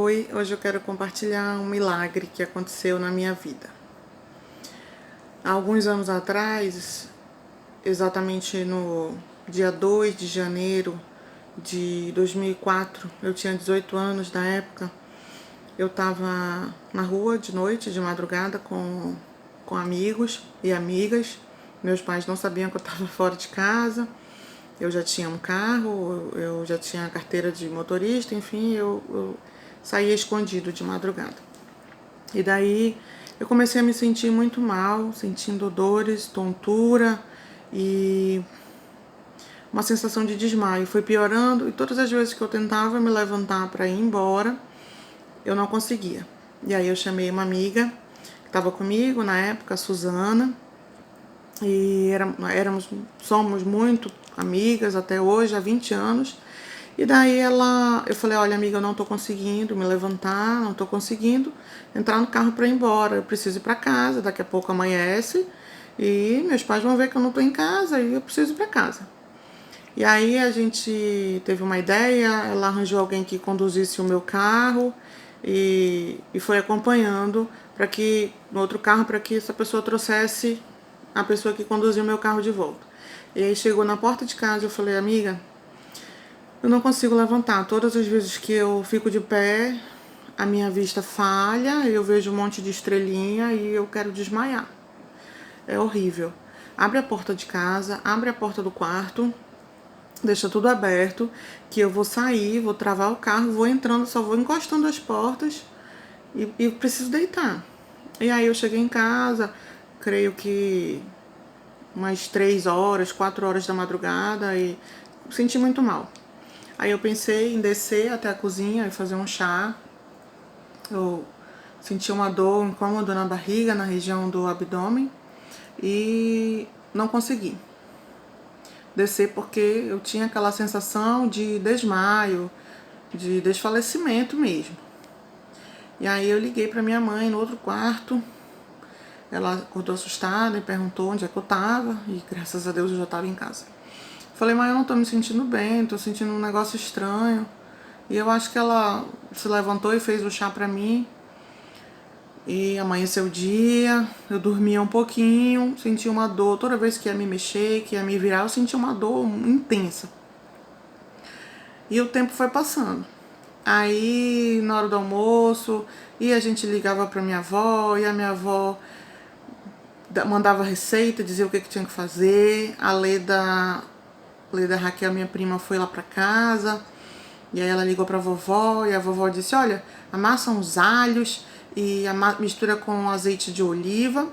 Oi, hoje eu quero compartilhar um milagre que aconteceu na minha vida. Há alguns anos atrás, exatamente no dia 2 de janeiro de 2004, eu tinha 18 anos na época, eu estava na rua de noite, de madrugada, com amigos e amigas. Meus pais não sabiam que eu estava fora de casa. Eu já tinha um carro, eu já tinha carteira de motorista, enfim, eu saía escondido de madrugada. E daí eu comecei a me sentir muito mal, sentindo dores, tontura e uma sensação de desmaio. Foi piorando e todas as vezes que eu tentava me levantar para ir embora, eu não conseguia. E aí eu chamei uma amiga que estava comigo na época, a Suzana, e somos muito amigas até hoje, há 20 anos. E daí eu falei, olha amiga, eu não tô conseguindo me levantar, não tô conseguindo entrar no carro para ir embora, eu preciso ir para casa, daqui a pouco amanhece e meus pais vão ver que eu não tô em casa e eu preciso ir para casa. E aí a gente teve uma ideia, ela arranjou alguém que conduzisse o meu carro e foi acompanhando para que no outro carro, para que essa pessoa trouxesse a pessoa que conduziu o meu carro de volta. E aí chegou na porta de casa, eu falei, amiga, eu não consigo levantar. Todas as vezes que eu fico de pé, a minha vista falha, eu vejo um monte de estrelinha e eu quero desmaiar. É horrível. Abre a porta de casa, abre a porta do quarto, deixa tudo aberto, que eu vou sair, vou travar o carro, vou entrando, só vou encostando as portas e preciso deitar. E aí eu cheguei em casa, creio que umas 3 horas, 4 horas da madrugada e senti muito mal. Aí eu pensei em descer até a cozinha e fazer um chá. Eu senti uma dor, um incômodo na barriga, na região do abdômen e não consegui descer porque eu tinha aquela sensação de desmaio, de desfalecimento mesmo. E aí eu liguei para minha mãe no outro quarto. Ela acordou assustada e perguntou onde é que eu tava e graças a Deus eu já tava em casa. Falei, mas eu não tô me sentindo bem, tô sentindo um negócio estranho. E eu acho que ela se levantou e fez o chá pra mim. E amanheceu o dia, eu dormia um pouquinho, sentia uma dor. Toda vez que ia me mexer, que ia me virar, eu sentia uma dor intensa. E o tempo foi passando. Aí, na hora do almoço, e a gente ligava pra minha avó, e a minha avó mandava receita, dizia o que tinha que fazer. A Leda Raquel, minha prima, foi lá pra casa. E aí ela ligou pra vovó e a vovó disse, olha, amassa uns alhos e mistura com azeite de oliva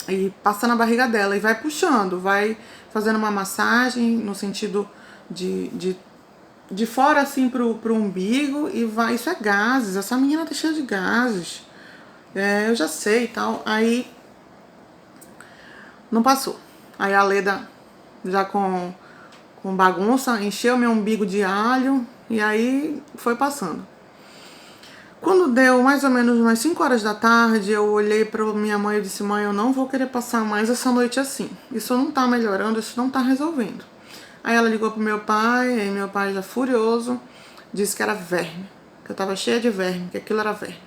e passa na barriga dela e vai puxando, vai fazendo uma massagem no sentido de fora assim pro umbigo e vai, isso é gases, essa menina tá cheia de gases. Eu já sei e tal. Aí não passou. Aí a Leda já com bagunça, encheu meu umbigo de alho e aí foi passando. Quando deu mais ou menos umas 5 horas da tarde, eu olhei para minha mãe e disse, mãe, eu não vou querer passar mais essa noite assim. Isso não tá melhorando, isso não tá resolvendo. Aí ela ligou pro meu pai, e meu pai já furioso, disse que era verme, que eu tava cheia de verme, que aquilo era verme.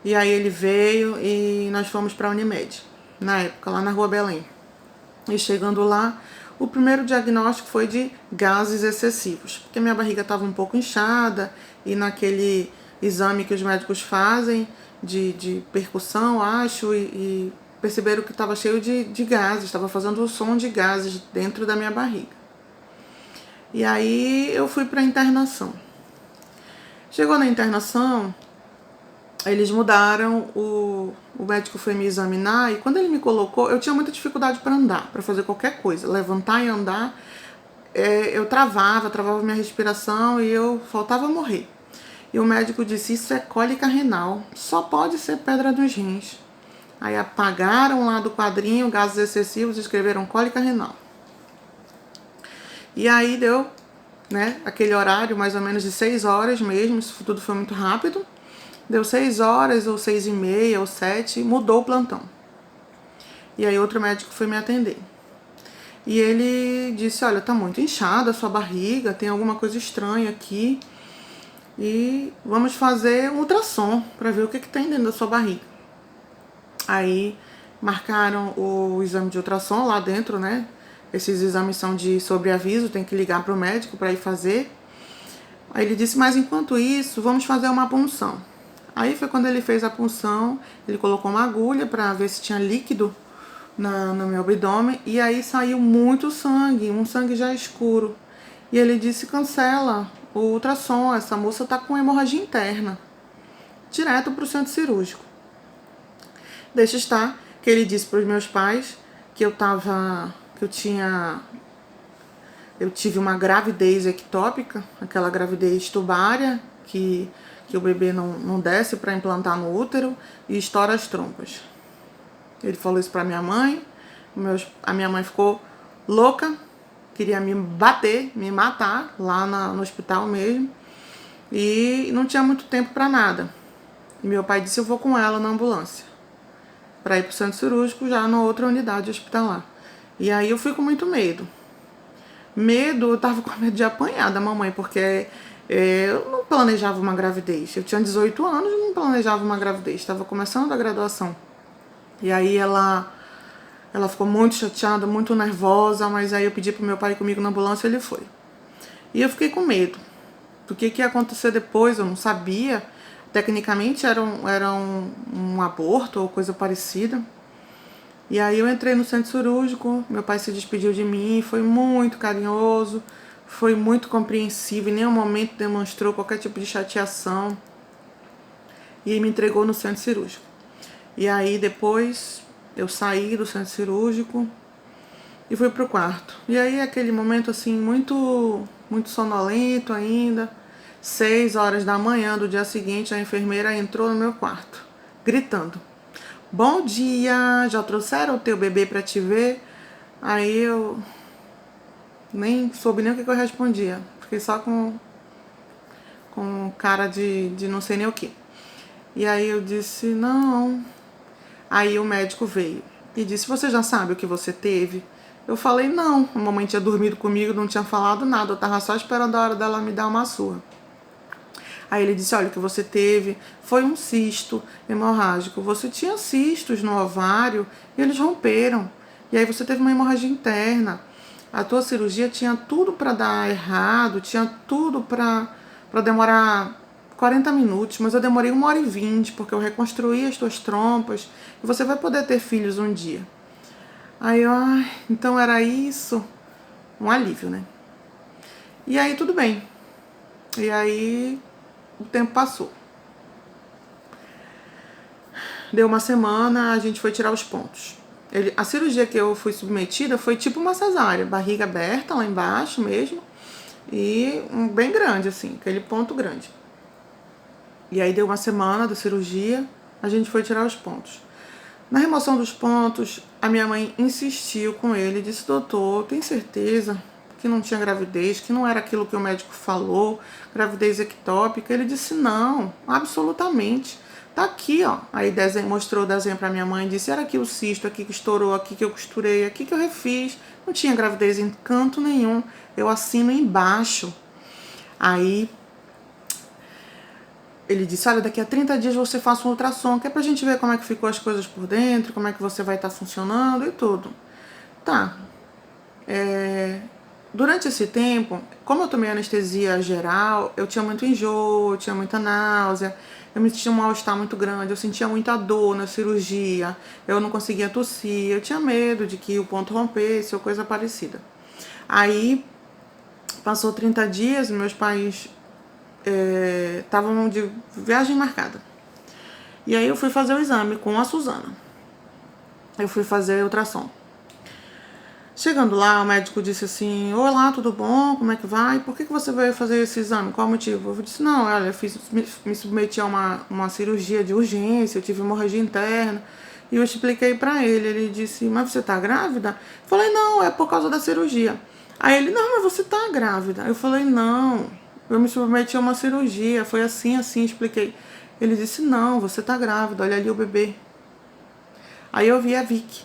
E aí ele veio e nós fomos pra Unimed, na época, lá na Rua Belém. E chegando lá, o primeiro diagnóstico foi de gases excessivos, porque minha barriga estava um pouco inchada e naquele exame que os médicos fazem de percussão, acho, e perceberam que estava cheio de gases, estava fazendo o som de gases dentro da minha barriga. E aí eu fui para internação. Chegou na internação, eles mudaram, o médico foi me examinar e quando ele me colocou, eu tinha muita dificuldade para andar, para fazer qualquer coisa, levantar e andar, eu travava minha respiração e eu faltava morrer. E o médico disse, isso é cólica renal, só pode ser pedra nos rins. Aí apagaram lá do quadrinho, gases excessivos, escreveram cólica renal. E aí deu, né, aquele horário mais ou menos de 6 horas mesmo, isso tudo foi muito rápido. Deu 6 horas, ou 6h30, ou 7, mudou o plantão. E aí outro médico foi me atender. E ele disse, olha, tá muito inchada a sua barriga, tem alguma coisa estranha aqui. e vamos fazer um ultrassom para ver o que tem dentro da sua barriga. Aí marcaram o exame de ultrassom lá dentro, né? Esses exames são de sobreaviso, tem que ligar para o médico para ir fazer. Aí ele disse, mas enquanto isso, vamos fazer uma punção. Aí foi quando ele fez a punção, ele colocou uma agulha para ver se tinha líquido no meu abdômen, e aí saiu muito sangue, um sangue já escuro. E ele disse, cancela o ultrassom, essa moça tá com hemorragia interna. Direto para o centro cirúrgico. Deixa estar que ele disse para os meus pais que eu tive uma gravidez ectópica, aquela gravidez tubária, que o bebê não desce para implantar no útero e estoura as trompas. Ele falou isso para minha mãe, a minha mãe ficou louca, queria me bater, me matar lá no hospital mesmo, e não tinha muito tempo para nada. E meu pai disse, eu vou com ela na ambulância, para ir para o centro cirúrgico já na outra unidade hospitalar. E aí eu fui com muito medo. Eu tava com medo de apanhar da mamãe, porque eu não planejava uma gravidez. Eu tinha 18 anos e não planejava uma gravidez. Estava começando a graduação. E aí ela ficou muito chateada, muito nervosa, mas aí eu pedi pro meu pai ir comigo na ambulância e ele foi. E eu fiquei com medo do que ia acontecer depois, eu não sabia. Tecnicamente era um aborto ou coisa parecida. E aí eu entrei no centro cirúrgico, meu pai se despediu de mim, foi muito carinhoso, foi muito compreensivo, em nenhum momento demonstrou qualquer tipo de chateação. E me entregou no centro cirúrgico. E aí depois eu saí do centro cirúrgico e fui pro quarto. E aí aquele momento assim, muito sonolento ainda. 6 horas da manhã do dia seguinte, a enfermeira entrou no meu quarto, gritando, bom dia, já trouxeram o teu bebê pra te ver? Aí eu nem soube nem o que eu respondia. Fiquei só com cara de não sei nem o que. E aí eu disse, não. Aí o médico veio e disse, você já sabe o que você teve? Eu falei, não. A mamãe tinha dormido comigo, não tinha falado nada. Eu tava só esperando a hora dela me dar uma surra. Aí ele disse, olha, o que você teve foi um cisto hemorrágico. Você tinha cistos no ovário e eles romperam. E aí você teve uma hemorragia interna. A tua cirurgia tinha tudo para dar errado, tinha tudo para demorar 40 minutos, mas eu demorei 1h20, porque eu reconstruí as tuas trompas e você vai poder ter filhos um dia. Aí eu, então era isso. Um alívio, né? E aí tudo bem. E aí o tempo passou. Deu uma semana, a gente foi tirar os pontos. A cirurgia que eu fui submetida foi tipo uma cesárea, barriga aberta lá embaixo mesmo, e bem grande assim, aquele ponto grande. E aí deu uma semana da cirurgia, a gente foi tirar os pontos. Na remoção dos pontos, a minha mãe insistiu com ele, disse, doutor, tem certeza que não tinha gravidez, que não era aquilo que o médico falou, gravidez ectópica? Ele disse, não, absolutamente. Tá aqui, ó. Aí mostrou o desenho pra minha mãe, disse, era aqui o cisto, aqui que estourou, aqui que eu costurei, aqui que eu refiz. Não tinha gravidez em canto nenhum. Eu assino embaixo. Aí ele disse, olha, daqui a 30 dias você faça um ultrassom, que é pra gente ver como é que ficou as coisas por dentro, como é que você vai estar funcionando e tudo. Tá. Durante esse tempo, como eu tomei anestesia geral, eu tinha muito enjoo, eu tinha muita náusea, eu me sentia um mal-estar muito grande, eu sentia muita dor na cirurgia, eu não conseguia tossir, eu tinha medo de que o ponto rompesse ou coisa parecida. Aí, passou 30 dias, meus pais estavam de viagem marcada. E aí eu fui fazer o exame com a Suzana. Eu fui fazer ultrassom. Chegando lá, o médico disse assim, olá, tudo bom? Como é que vai? Por que você veio fazer esse exame? Qual o motivo? Eu disse, não, olha, eu me submeti a uma cirurgia de urgência, eu tive hemorragia interna. E eu expliquei pra ele, ele disse, mas você tá grávida? Eu falei, não, é por causa da cirurgia. Aí ele, não, mas você tá grávida. Eu falei, não, eu me submeti a uma cirurgia, foi assim, expliquei. Ele disse, não, você tá grávida, olha ali o bebê. Aí eu vi a Vicky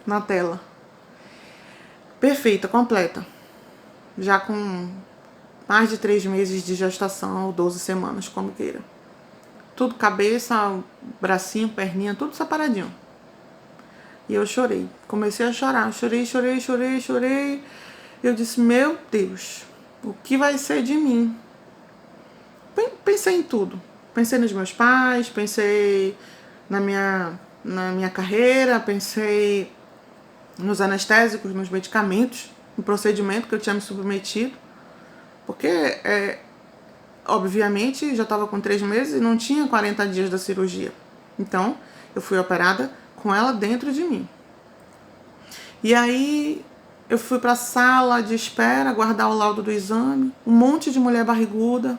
na tela. Perfeita, completa. Já com mais de 3 meses de gestação, ou 12 semanas, como queira. Tudo, cabeça, bracinho, perninha, tudo separadinho. E eu chorei, comecei a chorar, chorei. Eu disse, meu Deus, o que vai ser de mim? Pensei em tudo. Pensei nos meus pais, pensei na minha carreira, pensei nos anestésicos, nos medicamentos, no procedimento que eu tinha me submetido. Porque, obviamente, já estava com 3 meses e não tinha 40 dias da cirurgia. Então, eu fui operada com ela dentro de mim. E aí, eu fui para a sala de espera, guardar o laudo do exame. Um monte de mulher barriguda.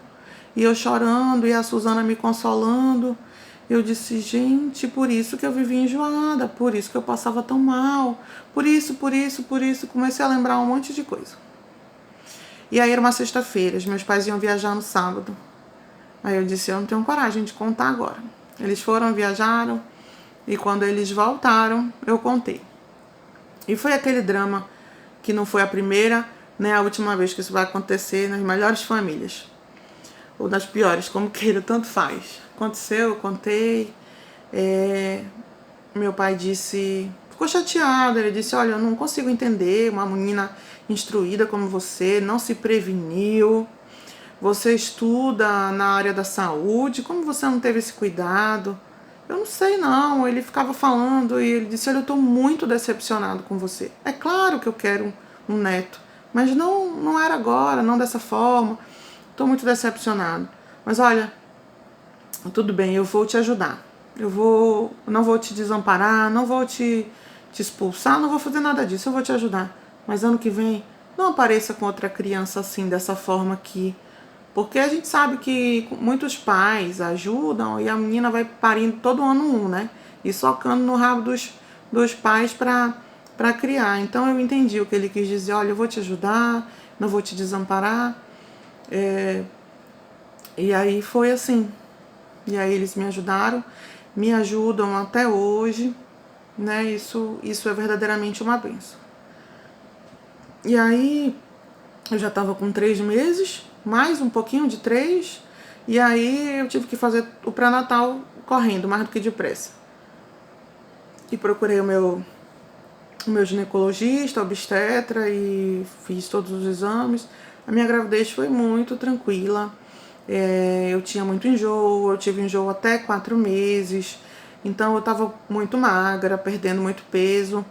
E eu chorando, e a Suzana me consolando. Eu disse, gente, por isso que eu vivia enjoada, por isso que eu passava tão mal, por isso. Comecei a lembrar um monte de coisa. E aí era uma sexta-feira, os meus pais iam viajar no sábado. Aí eu disse, eu não tenho coragem de contar agora. Eles foram, viajaram, e quando eles voltaram, eu contei. E foi aquele drama que não foi a primeira, nem a última vez que isso vai acontecer nas melhores famílias. Ou nas piores, como queira, tanto faz. Aconteceu, eu contei. Meu pai disse, ficou chateado, ele disse, olha, eu não consigo entender, uma menina instruída como você, não se preveniu, você estuda na área da saúde, como você não teve esse cuidado? Eu não sei não, ele ficava falando e ele disse, olha, eu estou muito decepcionado com você. É claro que eu quero um neto, mas não era agora, não dessa forma, estou muito decepcionado. Mas olha, tudo bem, eu vou te ajudar. Não vou te desamparar, não vou te expulsar, não vou fazer nada disso, eu vou te ajudar. Mas ano que vem, não apareça com outra criança assim, dessa forma aqui. Porque a gente sabe que muitos pais ajudam e a menina vai parindo todo ano um, né? E socando no rabo dos pais para criar. Então eu entendi o que ele quis dizer. Olha, eu vou te ajudar, não vou te desamparar. E aí foi assim. E aí eles me ajudaram, me ajudam até hoje, né? Isso é verdadeiramente uma bênção. E aí eu já estava com 3 meses, mais um pouquinho de 3, e aí eu tive que fazer o pré-natal correndo, mais do que depressa. E procurei o meu ginecologista, obstetra, e fiz todos os exames. A minha gravidez foi muito tranquila. Eu tinha muito enjoo, eu tive enjoo até 4 meses, então eu estava muito magra, perdendo muito peso.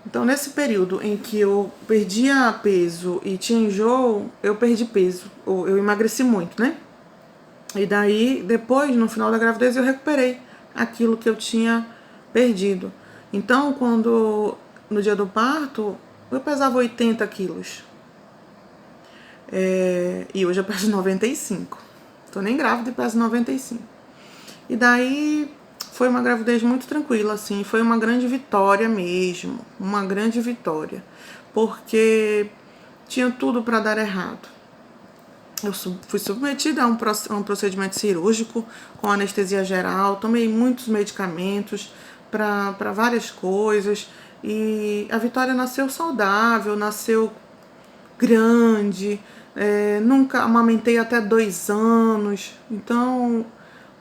Então nesse período em que eu perdia peso e tinha enjoo, eu perdi peso, eu emagreci muito, né? E daí, depois, no final da gravidez, eu recuperei aquilo que eu tinha perdido. Então, no dia do parto, eu pesava 80 quilos. E hoje eu peso 95. Tô nem grávida e peso 95. E daí foi uma gravidez muito tranquila, assim. Foi uma grande vitória mesmo. Uma grande vitória. Porque tinha tudo para dar errado. Eu fui submetida a um procedimento cirúrgico com anestesia geral. Tomei muitos medicamentos para várias coisas. E a Vitória nasceu saudável, nasceu grande. Nunca amamentei até 2 anos, então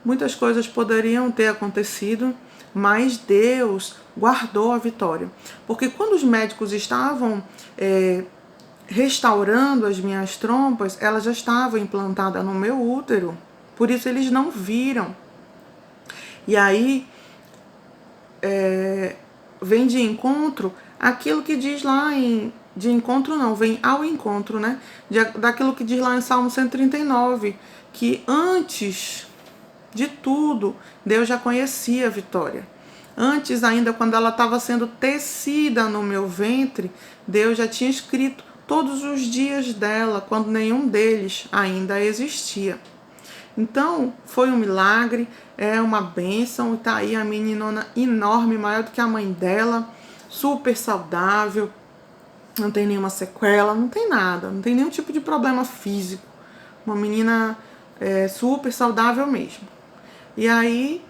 muitas coisas poderiam ter acontecido, mas Deus guardou a Vitória, porque quando os médicos estavam restaurando as minhas trompas, ela já estava implantada no meu útero, por isso eles não viram. E aí vem de encontro aquilo que diz lá de encontro não, vem ao encontro, né? Daquilo que diz lá em Salmo 139, que antes de tudo, Deus já conhecia a Vitória. Antes ainda, quando ela estava sendo tecida no meu ventre, Deus já tinha escrito todos os dias dela, quando nenhum deles ainda existia. Então, foi um milagre, é uma bênção, tá aí a meninona enorme, maior do que a mãe dela, super saudável, não tem nenhuma sequela, não tem nada, não tem nenhum tipo de problema físico. Uma menina super saudável mesmo. E aí,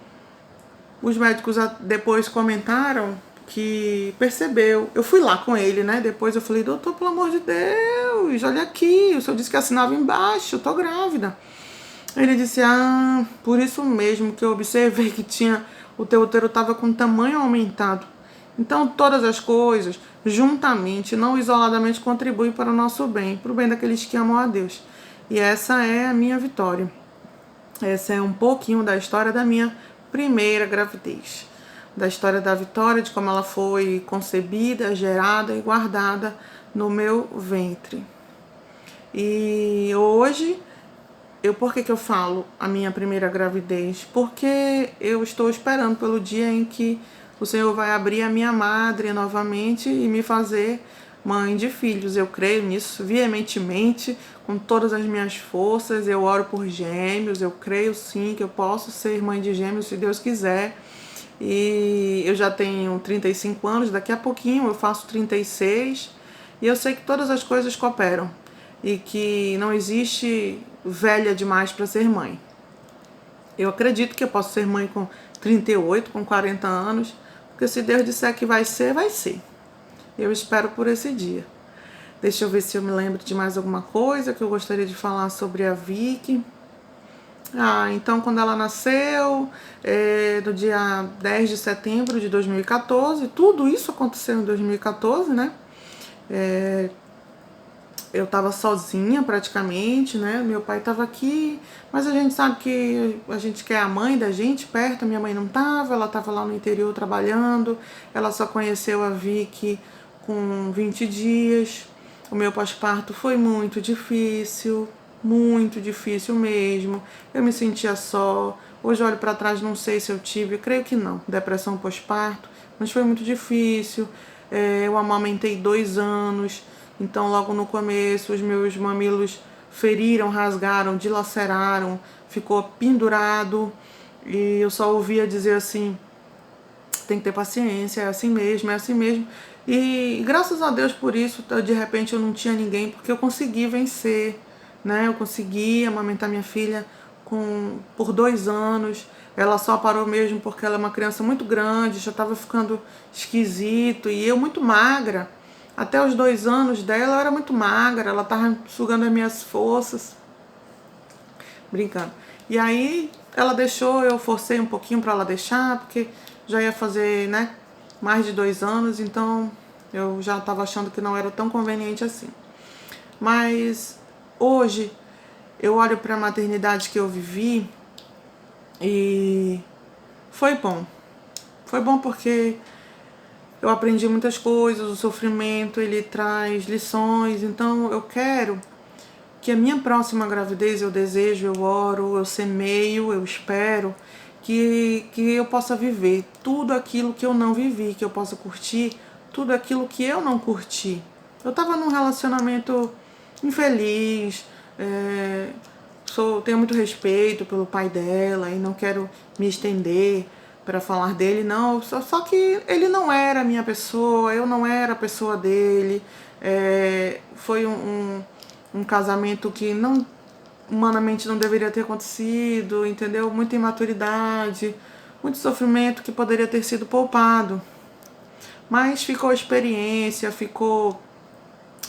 os médicos depois comentaram que percebeu. Eu fui lá com ele, né? Depois eu falei, doutor, pelo amor de Deus, olha aqui, o senhor disse que assinava embaixo, eu tô grávida. Ele disse, por isso mesmo que eu observei que o teu útero estava com tamanho aumentado. Então todas as coisas, juntamente, não isoladamente, contribuem para o nosso bem, para o bem daqueles que amam a Deus. E essa é a minha vitória. Essa é um pouquinho da história da minha primeira gravidez. Da história da Vitória, de como ela foi concebida, gerada e guardada no meu ventre. E hoje, por que eu falo a minha primeira gravidez? Porque eu estou esperando pelo dia em que o Senhor vai abrir a minha madre novamente e me fazer mãe de filhos. Eu creio nisso veementemente, com todas as minhas forças. Eu oro por gêmeos, eu creio sim que eu posso ser mãe de gêmeos se Deus quiser. E eu já tenho 35 anos, daqui a pouquinho eu faço 36, e eu sei que todas as coisas cooperam e que não existe velha demais para ser mãe. Eu acredito que eu posso ser mãe com 38, com 40 anos, porque se Deus disser que vai ser, vai ser. Eu espero por esse dia. Deixa eu ver se eu me lembro de mais alguma coisa que eu gostaria de falar sobre a Vicky. Então quando ela nasceu, no dia 10 de setembro de 2014, tudo isso aconteceu em 2014, né? Eu tava sozinha praticamente, né? Meu pai tava aqui, mas a gente sabe que a gente quer a mãe da gente perto. Minha mãe não tava, ela tava lá no interior trabalhando. Ela só conheceu a Vicky com 20 dias. O meu pós-parto foi muito difícil mesmo. Eu me sentia só. Hoje eu olho para trás, não sei se eu tive, eu creio que não, depressão pós-parto, mas foi muito difícil. Eu amamentei 2 anos, então logo no começo os meus mamilos feriram, rasgaram, dilaceraram, ficou pendurado, e eu só ouvia dizer assim, tem que ter paciência, é assim mesmo, é assim mesmo. E graças a Deus por isso, de repente eu não tinha ninguém, porque eu consegui vencer, né? Eu consegui amamentar minha filha por 2 anos. Ela só parou mesmo porque ela é uma criança muito grande, já estava ficando esquisito, e eu muito magra. Até os 2 anos dela eu era muito magra, ela estava sugando as minhas forças. Brincando. E aí ela deixou, eu forcei um pouquinho para ela deixar, porque já ia fazer, né, mais de 2 anos, então eu já estava achando que não era tão conveniente assim. Mas hoje eu olho para a maternidade que eu vivi e foi bom. Foi bom porque eu aprendi muitas coisas, o sofrimento ele traz lições, então eu quero que a minha próxima gravidez, eu desejo, eu oro, eu semeio, eu espero que eu possa viver tudo aquilo que eu não vivi, que eu possa curtir tudo aquilo que eu não curti. Eu estava num relacionamento infeliz, tenho muito respeito pelo pai dela e não quero me estender para falar dele, não. Só que ele não era a minha pessoa, eu não era a pessoa dele. Foi um casamento que não, humanamente não deveria ter acontecido, entendeu? Muita imaturidade, muito sofrimento que poderia ter sido poupado. Mas ficou experiência, ficou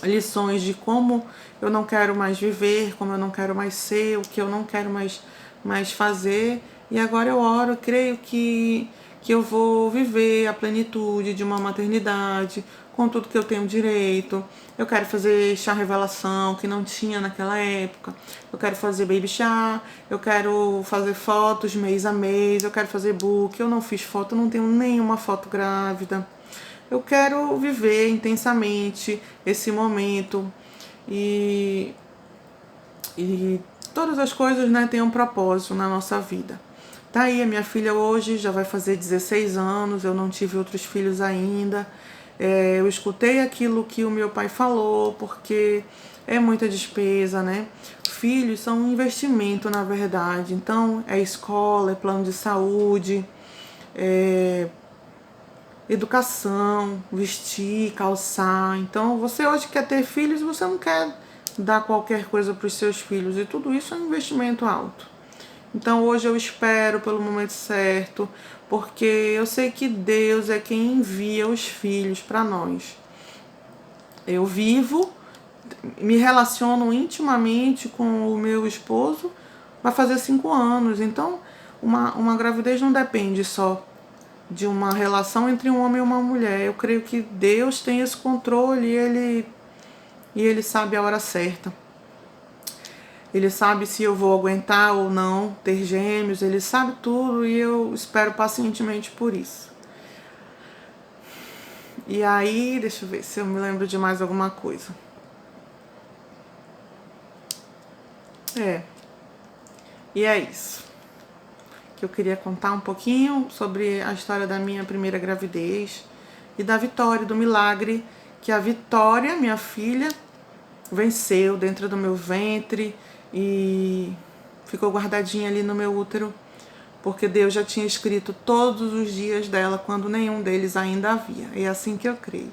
lições de como eu não quero mais viver, como eu não quero mais ser, o que eu não quero mais fazer. E agora eu oro, creio que eu vou viver a plenitude de uma maternidade, com tudo que eu tenho direito. Eu quero fazer chá revelação, que não tinha naquela época. Eu quero fazer baby chá, eu quero fazer fotos mês a mês, eu quero fazer book. Eu não fiz foto, não tenho nenhuma foto grávida. Eu quero viver intensamente esse momento e todas as coisas, né, têm um propósito na nossa vida. Tá aí, a minha filha hoje já vai fazer 16 anos, eu não tive outros filhos ainda. Eu escutei aquilo que o meu pai falou, porque é muita despesa, né? Filhos são um investimento, na verdade. Então, é escola, é plano de saúde, educação, vestir, calçar. Então, você hoje quer ter filhos, você não quer dar qualquer coisa para os seus filhos, e tudo isso é um investimento alto. Então hoje eu espero pelo momento certo, porque eu sei que Deus é quem envia os filhos para nós. Eu vivo me relaciono intimamente com o meu esposo, vai fazer 5 anos. Então, uma gravidez não depende só de uma relação entre um homem e uma mulher. Eu creio que Deus tem esse controle e Ele sabe a hora certa. Ele sabe se eu vou aguentar ou não ter gêmeos, Ele sabe tudo e eu espero pacientemente por isso. E aí, deixa eu ver se eu me lembro de mais alguma coisa. E é isso. Que eu queria contar um pouquinho sobre a história da minha primeira gravidez e da Vitória, do milagre, que a Vitória, minha filha, venceu dentro do meu ventre e ficou guardadinha ali no meu útero, porque Deus já tinha escrito todos os dias dela quando nenhum deles ainda havia. É assim que eu creio.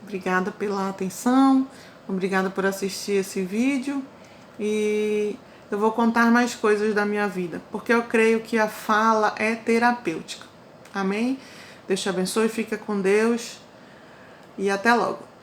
Obrigada pela atenção, obrigada por assistir esse vídeo e eu vou contar mais coisas da minha vida, porque eu creio que a fala é terapêutica. Amém? Deus te abençoe, fica com Deus e até logo.